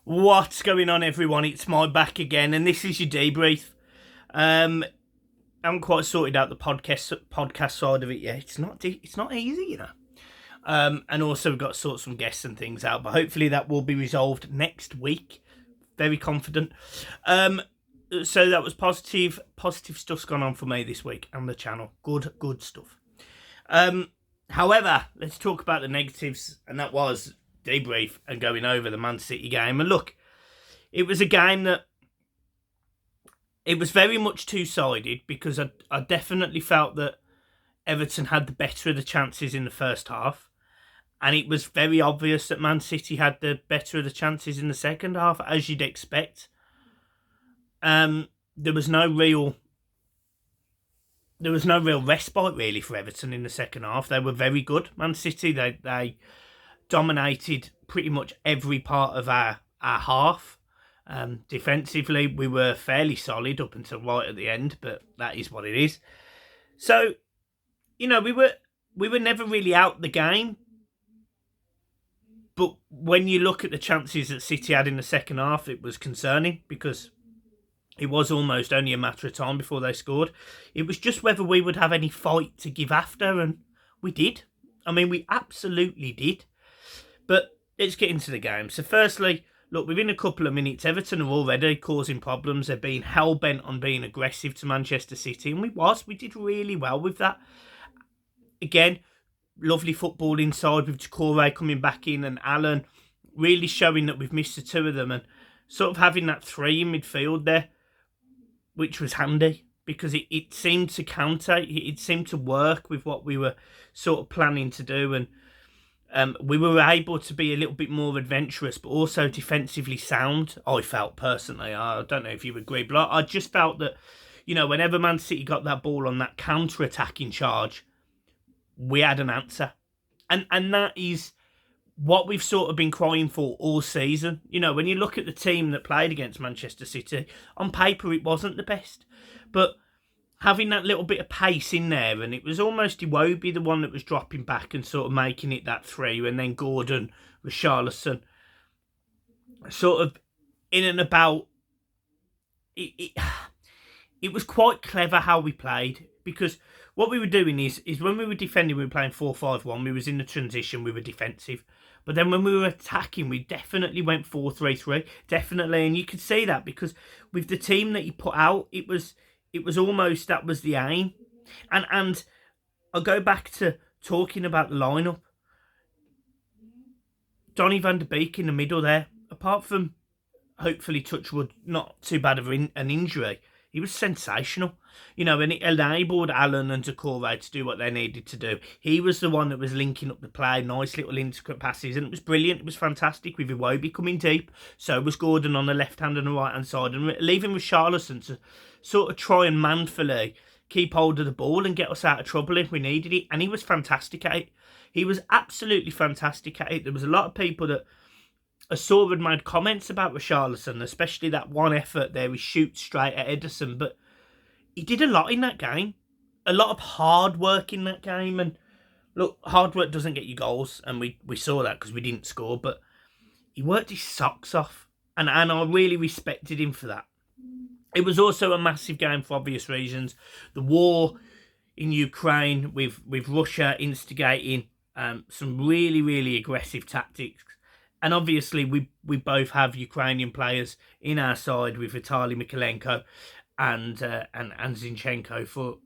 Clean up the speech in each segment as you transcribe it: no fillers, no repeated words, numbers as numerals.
What's going on, everyone? It's my back again, and this is your debrief. I haven't quite sorted out the podcast side of it yet. It's not easy, you know. And also we've got to sort some guests and things out, but hopefully that will be resolved next week. Very confident. So that was positive. Positive stuff's gone on for me this week and the channel. Good stuff. However, let's talk about the negatives, and that was debrief and going over the Man City game. And look, it was a game that it was very much two-sided, because I definitely felt that Everton had the better of the chances in the first half, and it was very obvious that Man City had the better of the chances in the second half, as you'd expect. There was no real respite really for Everton in the second half. They were very good. Man City, they dominated pretty much every part of our half. Defensively, we were fairly solid up until right at the end, but that is what it is. So, you know, we were never really out the game. But when you look at the chances that City had in the second half, it was concerning, because it was almost only a matter of time before they scored. It was just whether we would have any fight to give after, and we did. I mean, we absolutely did. But let's get into the game. So firstly, look, within a couple of minutes, Everton are already causing problems. They're being hell-bent on being aggressive to Manchester City, and we did really well with that. Again, lovely football inside with Decore coming back in, and Allen really showing that we've missed the two of them, and sort of having that three in midfield there, which was handy, because it seemed to counter, it seemed to work with what we were sort of planning to do, and we were able to be a little bit more adventurous, but also defensively sound, I felt personally. I don't know if you agree, but I just felt that, you know, whenever Man City got that ball on that counter-attacking charge, we had an answer. And that is what we've sort of been crying for all season. You know, when you look at the team that played against Manchester City, on paper it wasn't the best, but having that little bit of pace in there, and it was almost Iwobi, the one that was dropping back and sort of making it that three, and then Gordon, Richarlison, sort of in and about. It was quite clever how we played, because what we were doing is when we were defending, we were playing 4-5-1, we was in the transition, we were defensive. But then when we were attacking, we definitely went 4-3-3, definitely, and you could see that, because with the team that he put out, it was almost, that was the aim. And I'll go back to talking about the lineup. Donny van der Beek in the middle there, apart from, hopefully, touchwood, not too bad of an injury, he was sensational. You know, and it enabled Allen and Decore to do what they needed to do. He was the one that was linking up the play, nice little intricate passes, and it was brilliant. It was fantastic with Iwobi coming deep. So was Gordon on the left hand and the right hand side, and leaving Richarlison to sort of try and manfully keep hold of the ball and get us out of trouble if we needed it. And he was fantastic at it. He was absolutely fantastic at it. There was a lot of people that I saw had made comments about Richarlison, especially that one effort there, he shoots straight at Ederson, but he did a lot in that game. A lot of hard work in that game. And look, hard work doesn't get you goals, and we saw that because we didn't score, but he worked his socks off, and I really respected him for that. It was also a massive game for obvious reasons. The war in Ukraine with Russia instigating some really aggressive tactics. And obviously, we both have Ukrainian players in our side with Vitaly Mykolenko and Zinchenko for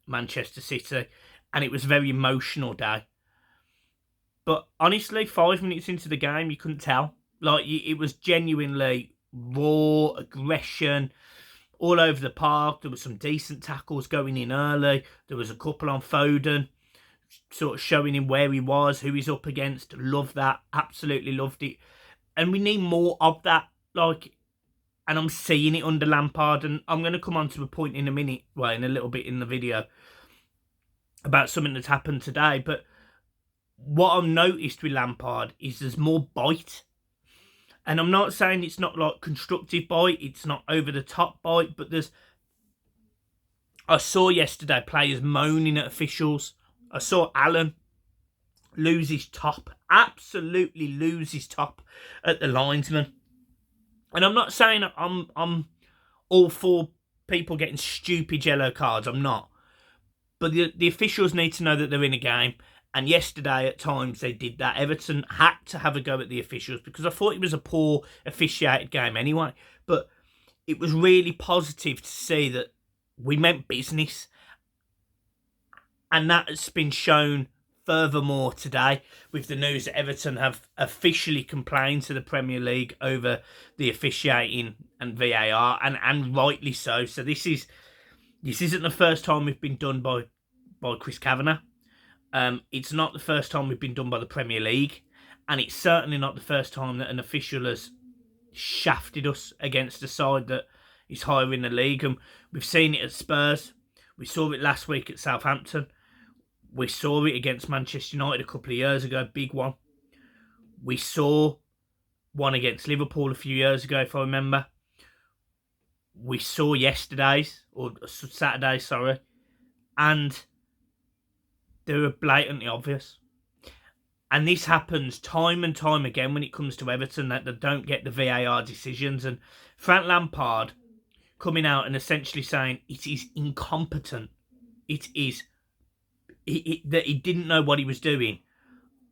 Manchester City. And it was a very emotional day. But honestly, 5 minutes into the game, you couldn't tell. Like, it was genuinely raw aggression all over the park. There were some decent tackles going in early. There was a couple on Foden, sort of showing him where he was, who he's up against. Loved that. Absolutely loved it. And we need more of that. Like, and I'm seeing it under Lampard. And I'm going to come on to a point in a minute, well, in a little bit in the video, about something that's happened today. But what I've noticed with Lampard is there's more bite. And I'm not saying it's not like constructive bite. It's not over the top bite. But I saw yesterday players moaning at officials. I saw Allen lose his top, absolutely lose his top at the linesman. And I'm not saying I'm all for people getting stupid yellow cards. I'm not. But the officials need to know that they're in a game. And yesterday, at times, they did that. Everton had to have a go at the officials because I thought it was a poor officiated game anyway. But it was really positive to see that we meant business. And that has been shown furthermore today with the news that Everton have officially complained to the Premier League over the officiating and VAR, and rightly so. So this isn't the first time we've been done by Chris Kavanagh. It's not the first time we've been done by the Premier League, and it's certainly not the first time that an official has shafted us against a side that is higher in the league. And we've seen it at Spurs. We saw it last week at Southampton. We saw it against Manchester United a couple of years ago, big one. We saw one against Liverpool a few years ago, if I remember. We saw Saturday's, and they were blatantly obvious. And this happens time and time again when it comes to Everton, that they don't get the VAR decisions. And Frank Lampard coming out and essentially saying it is incompetent. It is that he didn't know what he was doing.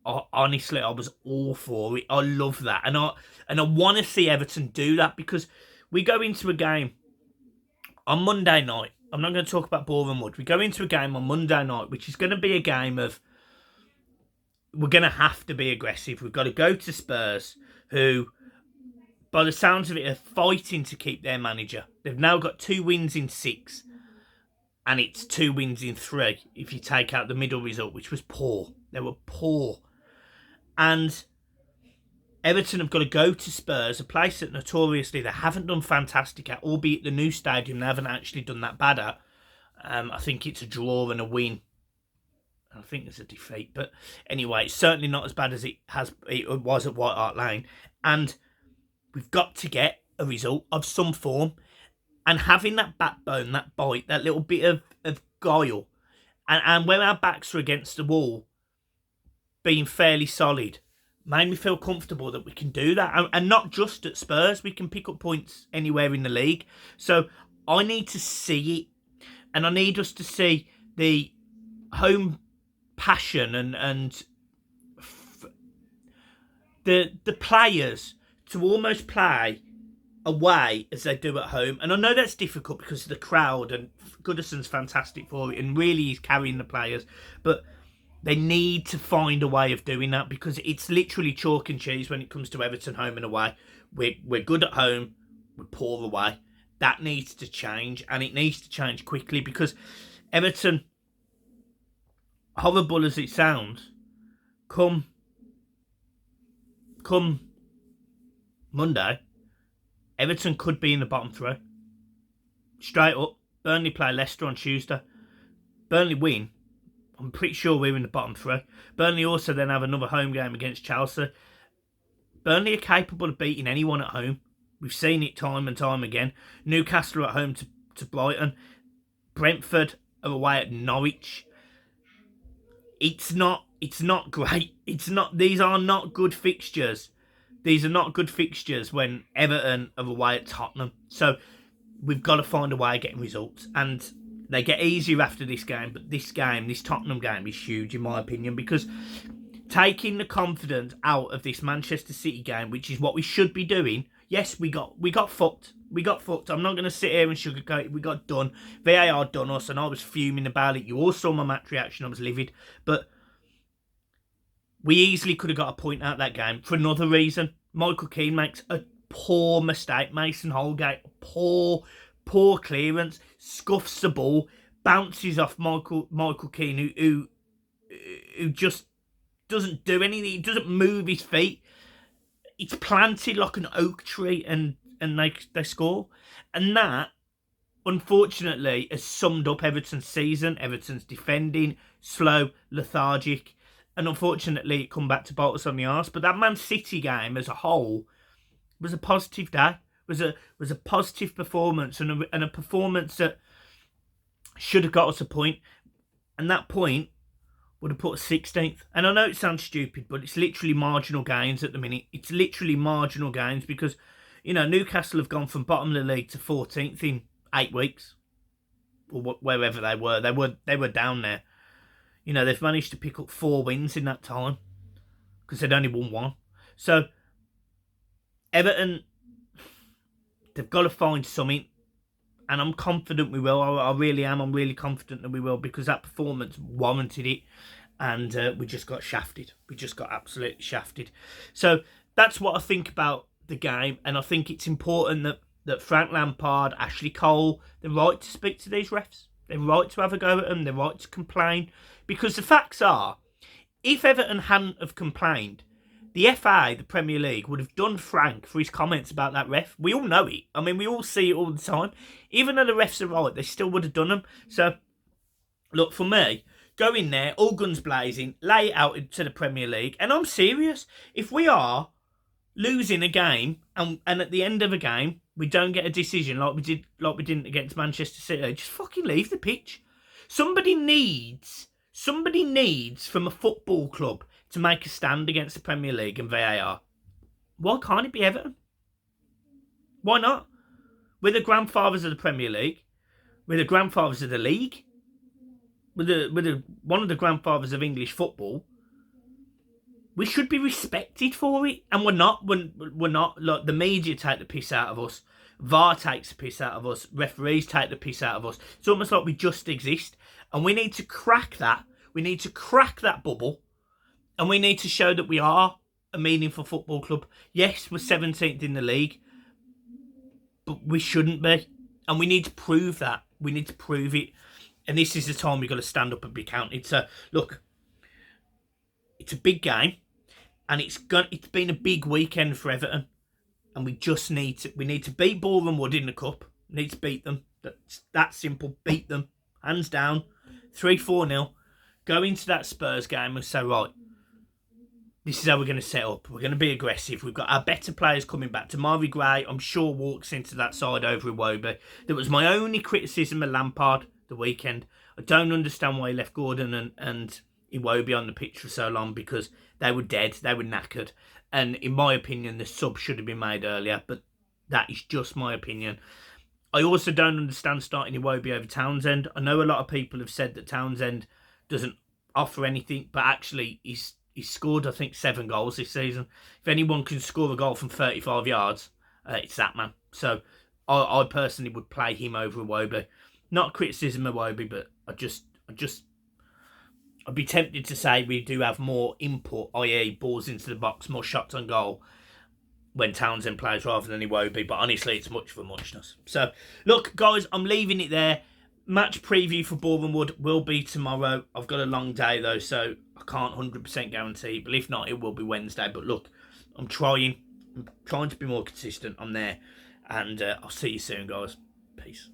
Honestly, I was all for it. I love that. And I want to see Everton do that, because we go into a game on Monday night. I'm not going to talk about Bournemouth. We go into a game on Monday night, which is going to be a game of, we're going to have to be aggressive. We've got to go to Spurs, who, by the sounds of it, are fighting to keep their manager. They've now got 2 wins in 6. And it's 2 wins in 3, if you take out the middle result, which was poor. They were poor. And Everton have got to go to Spurs, a place that notoriously they haven't done fantastic at, albeit the new stadium they haven't actually done that bad at. I think it's a draw and a win. I think there's a defeat. But anyway, it's certainly not as bad as it was at White Hart Lane. And we've got to get a result of some form. And having that backbone, that bite, that little bit of guile, and when our backs are against the wall, being fairly solid, made me feel comfortable that we can do that. And not just at Spurs, we can pick up points anywhere in the league. So I need to see it, and I need us to see the home passion and the players to almost play away as they do at home. And I know that's difficult because of the crowd, and Goodison's fantastic for it and really is carrying the players, but they need to find a way of doing that, because it's literally chalk and cheese when it comes to Everton home and away. We're good at home, we're poor away. That needs to change, and it needs to change quickly, because Everton, horrible as it sounds, come Monday, Everton could be in the bottom 3. Straight up. Burnley play Leicester on Tuesday. Burnley win, I'm pretty sure we're in the bottom 3. Burnley also then have another home game against Chelsea. Burnley are capable of beating anyone at home. We've seen it time and time again. Newcastle are at home to Brighton. Brentford are away at Norwich. It's not great. These are not good fixtures. These are not good fixtures when Everton are away at Tottenham. So we've got to find a way of getting results. And they get easier after this game. But this Tottenham game is huge in my opinion, because taking the confidence out of this Manchester City game, which is what we should be doing. Yes, we got fucked. We got fucked. I'm not going to sit here and sugarcoat it. We got done. VAR done us, and I was fuming about it. You all saw my match reaction. I was livid. But we easily could have got a point out of that game for another reason. Michael Keane makes a poor mistake. Mason Holgate, poor clearance, scuffs the ball, bounces off Michael Keane, who just doesn't do anything. He doesn't move his feet. It's planted like an oak tree, and they score. And that, unfortunately, has summed up Everton's season. Everton's defending, slow, lethargic. And unfortunately, it come back to bite us on the arse. But that Man City game as a whole was a positive day. Was a positive performance, and a performance that should have got us a point. And that point would have put us 16th. And I know it sounds stupid, but it's literally marginal gains at the minute. It's literally marginal gains, because You know, Newcastle have gone from bottom of the league to 14th in 8 weeks, or wherever they were. They were down there. You know, they've managed to pick up 4 wins in that time because they'd only won 1. So Everton, they've got to find something, and I'm confident we will. I really am. I'm really confident that we will, because that performance warranted it, and we just got shafted. We just got absolutely shafted. So that's what I think about the game, and I think it's important that Frank Lampard, Ashley Cole, they're right to speak to these refs. They're right to have a go at them. They're right to complain, because the facts are, if Everton hadn't have complained, the FA, the Premier League, would have done Frank for his comments about that ref. We all know it. I mean, we all see it all the time. Even though the refs are right, they still would have done them. So, look, for me, go in there, all guns blazing, lay it out to the Premier League. And I'm serious. If we are losing a game, and at the end of a game, we don't get a decision like we didn't against Manchester City, just fucking leave the pitch. Somebody needs, from a football club, to make a stand against the Premier League and VAR. Why can't it be Everton? Why not? We're the grandfathers of the Premier League. We're the grandfathers of the league. We're one of the grandfathers of English football. We should be respected for it, and we're not. We're not. Like, the media take the piss out of us. VAR takes the piss out of us. Referees take the piss out of us. It's almost like we just exist, and we need to crack that. We need to crack that bubble. And we need to show that we are a meaningful football club. Yes, we're 17th in the league, but we shouldn't be. And we need to prove that. We need to prove it. And this is the time we've got to stand up and be counted. So, look, it's a big game, and it's been a big weekend for Everton. And we just need to beat Bournemouth in the cup. We need to beat them. That's that simple. Beat them. Hands down. 3-4-0. Go into that Spurs game and say, right, this is how we're going to set up. We're going to be aggressive. We've got our better players coming back. Tamari Gray, I'm sure, walks into that side over Iwobi. That was my only criticism of Lampard the weekend. I don't understand why he left Gordon and Iwobi on the pitch for so long, because they were dead. They were knackered. And in my opinion, the sub should have been made earlier. But that is just my opinion. I also don't understand starting Iwobi over Townsend. I know a lot of people have said that Townsend doesn't offer anything, but actually he's scored, I think, 7 goals this season. If anyone can score a goal from 35 yards, it's that man. So I personally would play him over Iwobi. Not criticism of Iwobi, but I'd be tempted to say we do have more input, i.e. balls into the box, more shots on goal, when Townsend plays rather than Iwobi. But honestly, it's much for muchness. So, look, guys, I'm leaving it there. Match preview for Bournemouth will be tomorrow. I've got a long day, though, so I can't 100% guarantee. But if not, it will be Wednesday. But look, I'm trying to be more consistent on there. And I'll see you soon, guys. Peace.